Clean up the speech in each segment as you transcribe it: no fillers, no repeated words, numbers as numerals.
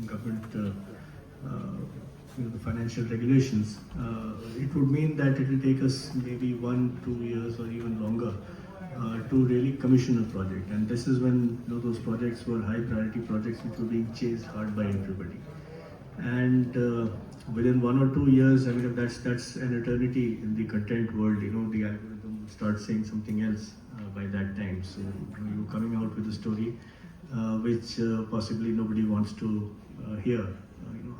government, the financial regulations, it would mean that it will take us maybe 1-2 years or even longer to really commission a project. And this is when those projects were high priority projects which were being chased hard by everybody. And within 1 or 2 years, I mean, that's an eternity in the content world. The algorithm will start saying something else by that time. So you're coming out with a story which possibly nobody wants to hear,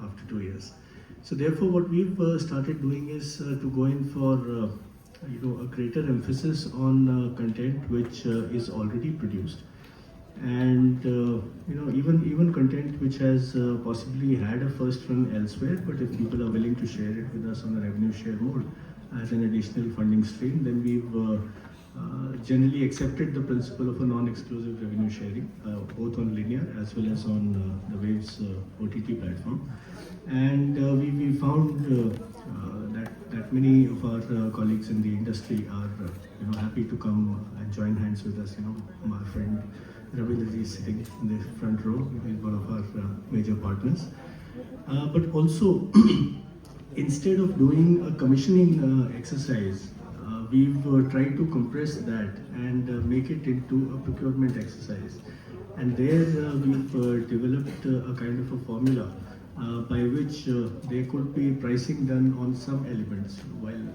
after 2 years. So therefore, what we've started doing is to go in for a greater emphasis on content which is already produced, and even content which has possibly had a first run elsewhere, but if people are willing to share it with us on a revenue share mode as an additional funding stream, then we've generally accepted the principle of a non-exclusive revenue sharing, both on linear as well as on the Waves OTT platform. And we found that many of our colleagues in the industry are happy to come and join hands with us. My friend Ravindraji is sitting in the front row. He's one of our major partners. But also, instead of doing a commissioning exercise, we've tried to compress that and make it into a procurement exercise. And there we've developed a kind of a formula by which there could be pricing done on some elements. While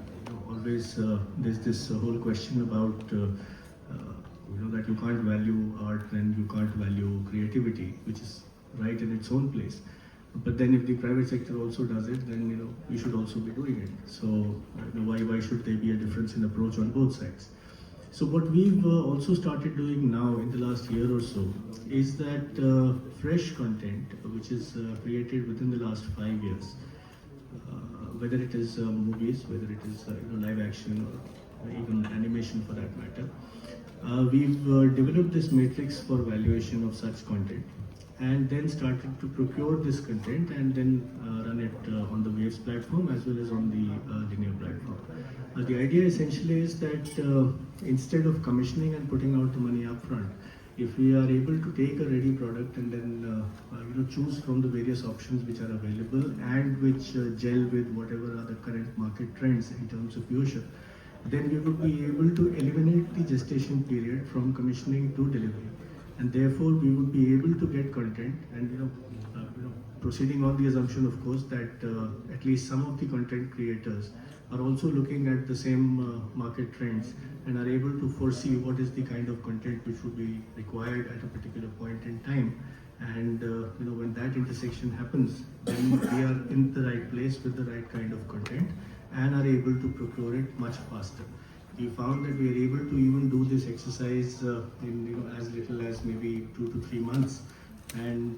always there's this whole question about that you can't value art and you can't value creativity, which is right in its own place. But then if the private sector also does it, then we should also be doing it. So why should there be a difference in approach on both sides? So what we've also started doing now in the last year or so is that fresh content which is created within the last 5 years, whether it is movies, whether it is live action or even animation for that matter, we've developed this matrix for valuation of such content, and then started to procure this content and then run it on the Waves platform as well as on the linear platform. The idea essentially is that instead of commissioning and putting out the money up front, if we are able to take a ready product and then choose from the various options which are available and which gel with whatever are the current market trends in terms of viewership, then we would be able to eliminate the gestation period from commissioning to delivery. And therefore, we would be able to get content, and proceeding on the assumption, of course, that at least some of the content creators are also looking at the same market trends and are able to foresee what is the kind of content which would be required at a particular point in time. And when that intersection happens, then we are in the right place with the right kind of content and are able to procure it much faster. We found that we are able to even do this exercise in as little as maybe 2 to 3 months, and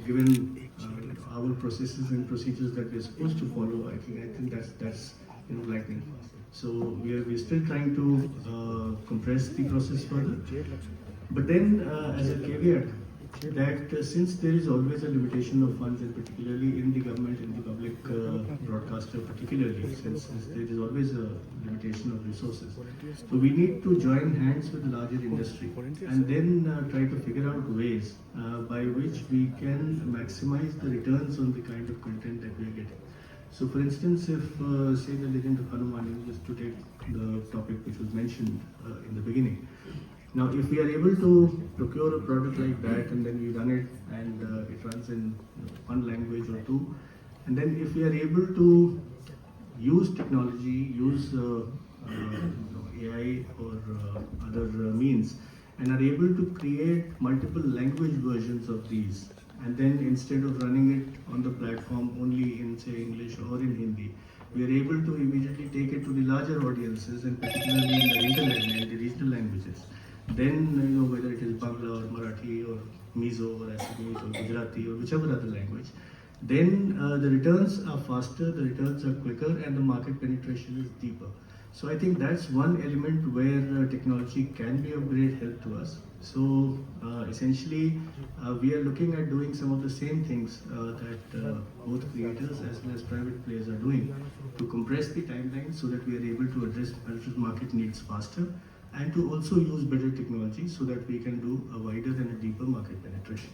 given our processes and procedures that we are supposed to follow, I think that's lightning fast. So we're still trying to compress the process further, but then as a caveat, that since there is always a limitation of funds, and particularly in the government, in the public broadcaster particularly, since there is always a limitation of resources. So we need to join hands with the larger industry and then try to figure out ways by which we can maximize the returns on the kind of content that we are getting. So for instance, if say the Legend of Hanuman, just to take the topic which was mentioned in the beginning. Now, if we are able to procure a product like that and then we run it and it runs in one language or two, and then if we are able to use technology, use AI or other means, and are able to create multiple language versions of these, and then instead of running it on the platform only in say English or in Hindi, we are able to immediately take it to the larger audiences, and particularly in the hinterland and the regional languages. Then whether it is Bangla or Marathi or Mizo or Assamese or Gujarati or whichever other language, then the returns are faster, the returns are quicker, and the market penetration is deeper. So I think that's one element where technology can be of great help to us. So essentially, we are looking at doing some of the same things that both creators as well as private players are doing to compress the timeline so that we are able to address market needs faster, and to also use better technology so that we can do a wider and a deeper market penetration.